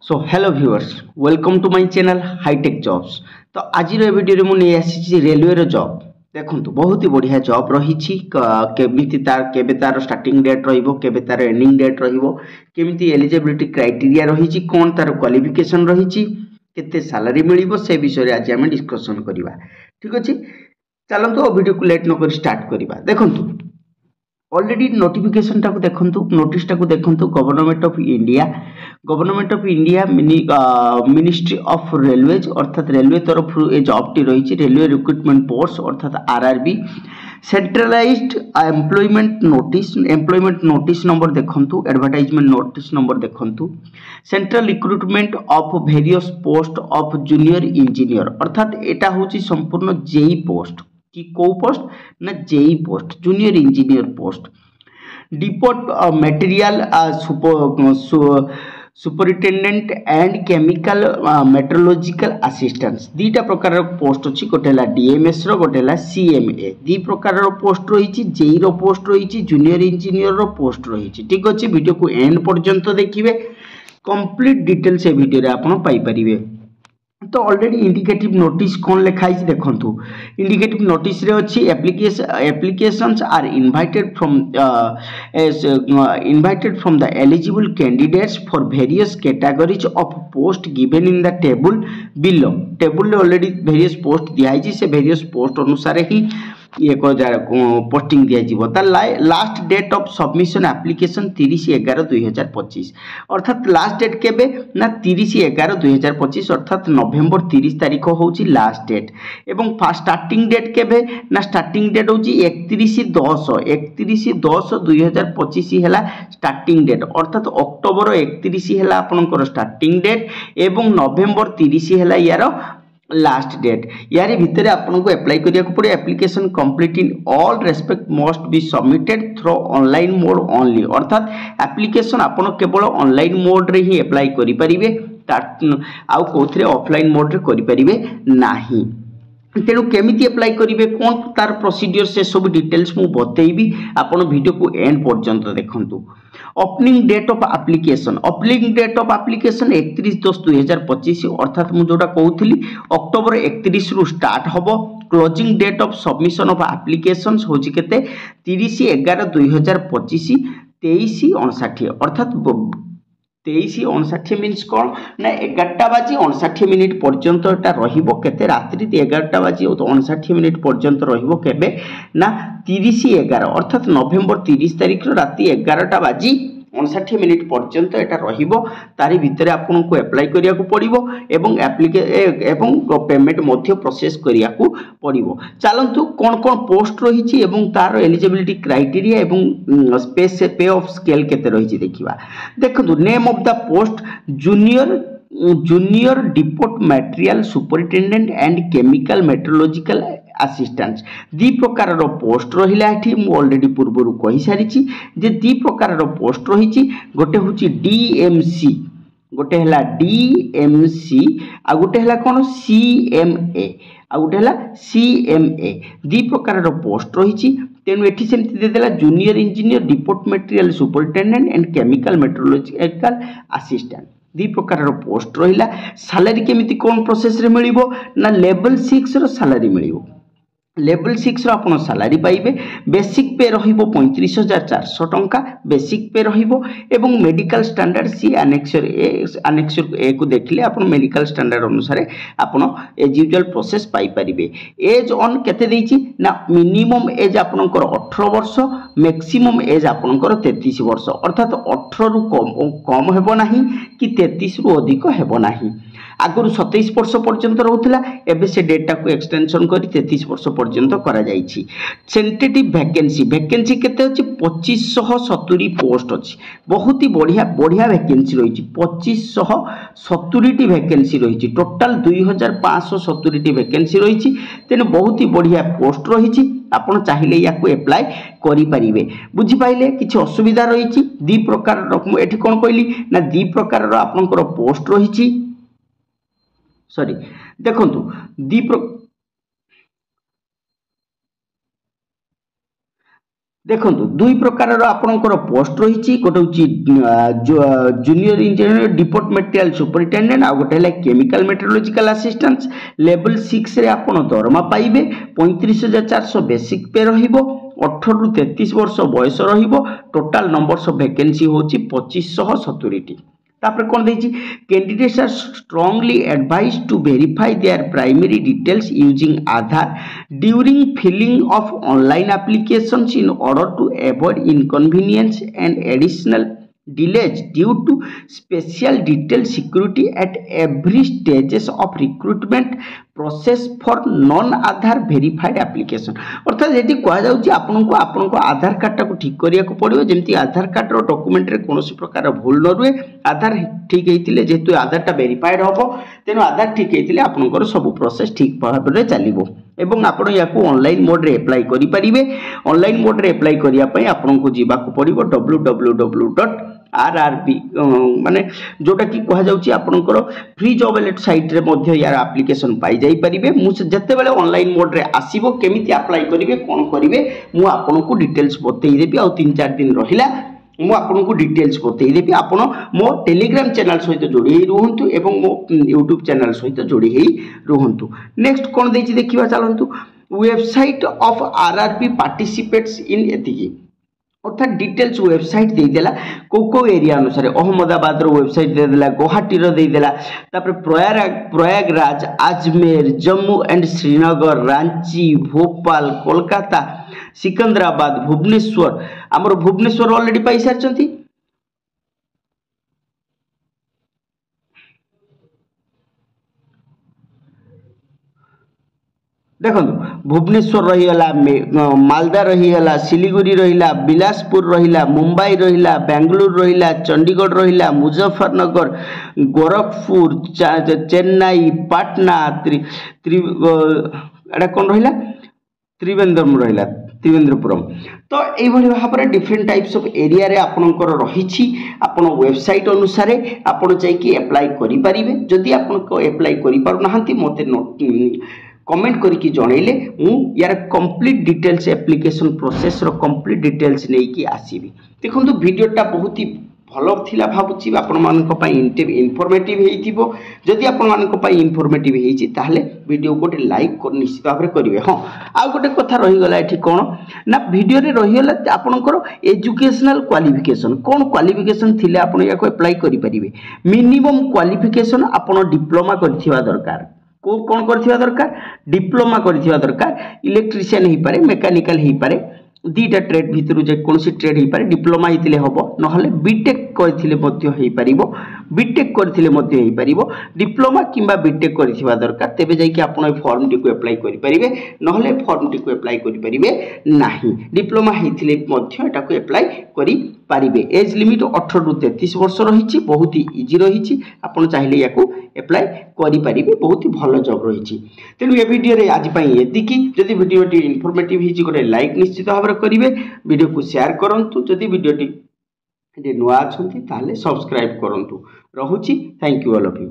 So hello viewers welcome to my channel hi tech jobs. तो आज video में नहीं आसी रेलवे रो जॉब देखो बहुत ही बढ़िया जॉब रही केबे तार स्टार्टिंग डेट केबे तार एंडिंग डेट केमिति एलिजिबिलिटी क्राइटेरिया रही कौन तार क्वालिफिकेशन रही केते सैलरी मिलिबो से विषय आज आम डिस्कशन करवा। ठीक अच्छे चलते वीडियो को लेट नक स्टार्ट करवा। देखो ऑलरेडी नोटिफिकेशन टाक देखु नोटिस टाक देखु government of India ministry of railways अर्थात रेलवे तरफ ए जॉब टी रही रेलवे रिक्रुटमेंट पोस्ट अर्थात RRB centralised employment notice number देखु एडवर्टाइजमेंट नोटिस नंबर देखु central recruitment of various post of junior engineer अर्थात एटा होची संपूर्ण जेई पोस्ट कि को पोस्ट ना JE post junior engineer post depot material superintendent and chemical metallurgical assistants दीटा प्रकार पोस्ट अच्छी गोटे डीएमएस गोटे सीएमए दी प्रकार पोस्ट रही जेई रो पोस्ट रही जूनियर इंजीनियर रो पोस्ट रही। ठीक अच्छे वीडियो को एंड पर्यंत देखिए कंप्लीट डिटेल्स ए वीडियो रे आपण पाई परिबे। तो ऑलरेडी इंडिकेटिव नोटिस कौन लिखाई देखु इंडिकेटिव नोटिस रे अच्छी applications are invited from the eligible candidates for various categories of post given in the table below table already various post दिखाई से वेरियस पोस्ट अनुसार ही ये पोस्टिंग दिया तार last date of submission application 30/11/2025 अर्थात last date केबे ना 30/11/2025 अर्थात नवेम्बर 30 तारीख होची लास्ट डेट एवं फास्ट स्टार्टिंग डेट केबे ना स्टार्टिंग डेट होची 31/10/2025 हैला स्टार्टिंग डेट अर्थात अक्टोबर 31 हैला आपनकर स्टार्टिंग डेट एवं नवेम्बर 30 हैला यार लास्ट डेट यारी भितर आपन को अप्लाई करिया को पड़े application complete in all respect must be submitted through online mode only अर्थात एप्लिकेशन आपन केवल ऑनलाइन मोड रे ही अप्लाई करि परिबे आउ कोथरे ऑफलाइन मोड रे करि परिबे नाही। तेणु केमिति अप्लाई करिवे कौन तार प्रोसीडियर से सब डिटेल्स मु बतेइबी आपण वीडियो को एंड पर्यंत देखंतु। ओपनिंग डेट ऑफ एप्लिकेशन 31/10/2025 अर्थात मु जोटा कहूली अक्टोबर 31 रु स्टार्ट हबो। Closing date of submission of applications होची केते 30/11/2025 23:59 अर्थात 23:59 मीन्स कौन ना 11:59 पर्यंत एटा रहिबो केते रात्रि 11:59 पर्यंत रहिबो केबे ना 30/11 अर्थात नवेम्बर 30 तारीख राति 11:59 पर्यंत एटा रहिबो तारी भितरे आपन को अप्लाई करिया को पड़िबो एवं पेमेंट मध्य प्रोसेस करिया को पड़िबो। चलंतु कोन कोन पोस्ट रहिछि एवं तार एलिजिबिलिटी क्राइटेरिया एवं स्पेस पे ऑफ स्केल केते रहिछि देखिबा। देखंतु name of the post junior depot material superintendent and chemical metallurgical assistants दी प्रकार पोस्ट रहिला एठी मु ऑलरेडी पूर्वरु कहि सारिछि जे दी प्रकार पोस्ट रहिछि गोटे होछि डीएमसी गोटे हला डीएमसी आ गोटे हला कोन सीएमए आ गोटे हला सीएमए दी प्रकार पोस्ट रहिछि। तेनु एठी सेमति दे देला junior engineer depot material superintendent and chemical metallurgical assistant दी प्रकार पोस्ट रहिला। सैलरी केमिति कोन प्रोसेस रे मिलिबो ना लेवल 6 रो सैलरी मिलिबो लेवल 6 रो आपण सैलरी पाइबे। बेसिक पे रहिबो 35,400 टंका बेसिक पे रहिबो एवं medical standard C annexure A को देखले आपण मेडिकल स्टैंडर्ड अनुसार आपण एज यूजुअल प्रोसेस पाई परिबे। एज ऑन केते देछि ना मिनिमम एज आपनकर 18 वर्ष मैक्सिमम एज आपनकर 33 वर्ष अर्थात 18 रु कम हेबो नाही कि 33 रु अधिक हेबो नाही। आगुरु 27 वर्ष पर्यंत रहउथिला एबे से डेटा को एक्सटेंशन करी 33 वर्ष पर्यंत करा जाईछि। सेंटेटिव वैकेंसी केते अछि 2570 पोस्ट अछि बहुत ही बढ़िया वैकेंसी रहिछि 2570 टी वैकेंसी रहिछि टोटल 2570 टी वैकेंसी रहिछि। तेने बहुत ही बढ़िया पोस्ट रहिछि आपण चाहिले याकू अप्लाई करि परिबे। बुझि पाइले किछि असुविधा रहिछि दी प्रकार एठी कोन कहली ना दी प्रकार आपनकर पोस्ट रहिछि सॉरी देखंतु देखो दुई प्रकार आपणकर पोस्ट रही गोटे हूँ जूनियर इंजीनियर डिपार्टमेंटल सुपरिटेडेंट आ गोटे केमिकल मेट्रोलॉजिकल असिस्टेंट लेवल 6 रे आपण दरमा पाइबे 35,400 बेसिक पे रहिबो 18 रु 33 वर्ष बयस रहिबो टोटाल नंबर्स ऑफ वैकेंसी होची 2570 तापर कौन देछि candidates are strongly advise to verify their primary details using Aadhaar during filling of online applications in order to avoid inconvenience and additional delays due to special detail security at every stages of recruitment process for non Aadhaar verified application अर्थात यदि कह जाउची आपनको आधार card टाको ठीक करिया को पड़िबो जेमति आधार card रो document रे कोनोसी प्रकार भूल न रुए आधार ठीक हेतिले जेतु आधार टा वेरीफाइड होबो तेनो आधार ठीक हेतिले आपनकर सब प्रोसेस ठीक भाबरे चलिबो एवं आपण याकू ऑनलाइन मोड रे अप्लाई करि परिबे ऑनलाइन मोड रे अप्लाई करिया पई आपनको जीवा को पड़िबो www.rrb माने जोटा कि कह जाउची आपनकर फ्री जॉब अलर्ट साइट रे मध्य यार एप्लीकेशन पाई जाई परिबे मु जत्ते बेले ऑनलाइन मोड रे आसीबो केमिति अप्लाई करिवे कोन करिवे मु आपनको डिटेल्स बतई देबी आ 3-4 दिन रहिला मु आपनको डिटेल्स बतई देबी आपण मो टेलीग्राम चैनल सहित जोड़ी रहंतु एवं मो यूट्यूब चैनल सहित जोड़ी रहंतु नेक्स्ट कोन देछि देखिबा चलंतु website of RRB participates in एतिकी अर्थात डिटेल्स वेबसाइट दे देला को एरिया अनुसार अहमदाबाद रो वेबसाइट दे देला गुवाहाटी रो दे देला तापर प्रयागराज अजमेर जम्मू एंड श्रीनगर रांची भोपाल कोलकाता सिकंदराबाद भुवनेश्वर हमर भुवनेश्वर ऑलरेडी पाई सारचंती देखो भुवनेश्वर रहीगला मालदा रहीगला सिलीगुड़ी रहीला बिलासपुर रहीला मुंबई रहीला बेंगलुरु रहीला चंडीगढ़ रहीला मुजफ्फरनगर गोरखपुर चेन्नई पटना एटा कौन रहीला त्रिवेंद्रम रहीला त्रिवेंद्रपुरम तो यही भाव में डिफरेंट टाइप्स ऑफ एरिया रे आपनकर रही आपण वेबसाइट अनुसार आपण जाइए अप्लाई करि परिबे जदि आपण को अप्लाई करि पारु नाहंती मते कमेंट करके जनइले मु यार कंप्लीट डिटेल्स एप्लीकेशन प्रोसेस रो कंप्लीट डिटेल्स नै कि आसीबी देखंतु वीडियोटा बहुत ही भलो थिला भाबुची आपण मानक पई इन्फॉर्मेटिव हेइथिबो जदि आपण मानक पई इन्फॉर्मेटिव हेइची ताहले वीडियो को लाइक कर निश्चित भाव करिवे हां आ गोटे कथा रही गला एठी कोन ना वीडियो रे रही गला आपनकर एजुकेशनल क्वालिफिकेशन कोन क्वालिफिकेशन थिले आपण याको अप्लाई करि परिबे मिनिमम क्वालिफिकेशन आपण डिप्लोमा करथिबा दरकार को कौन करथिबा दरकार डिप्लोमा करथिबा दरकार इलेक्ट्रिशियन ही पारे मेकानिकल ही पारे दीटा ट्रेड भितर जे कोनसी ट्रेड ही पारे डिप्लोमा हितिले हबो नहले बीटेक करथिले मध्य हेई परिबो बीटेक करथिले मध्य हेई परिबो डिप्लोमा किंबा बीटेक करथिबा दरकार तेबे जाई कि आपण फॉर्म टी को अप्लाई करि परिबे नहले फॉर्म टी को अप्लाई करि परिबे नाही डिप्लोमा हितिले मध्य एटा को अप्लाई करि पारिबे एज लिमिट 18 रु 33 वर्ष रहिछि बहुत ही इजी रहिछि आपण चाहिले याकू अप्लाई करि पारिबे बहुत ही भलो जॉब रहिछि तेनु ए वीडियो रे आज पई एतिकी जदि वीडियो टी इन्फॉर्मेटिव हिछि गोटे लाइक निश्चित भाव करिवे वीडियो को शेयर करंतु जदि वीडियो टी नुआ अछंती ताले सब्सक्राइब करंतु रहुछि thank you all of you.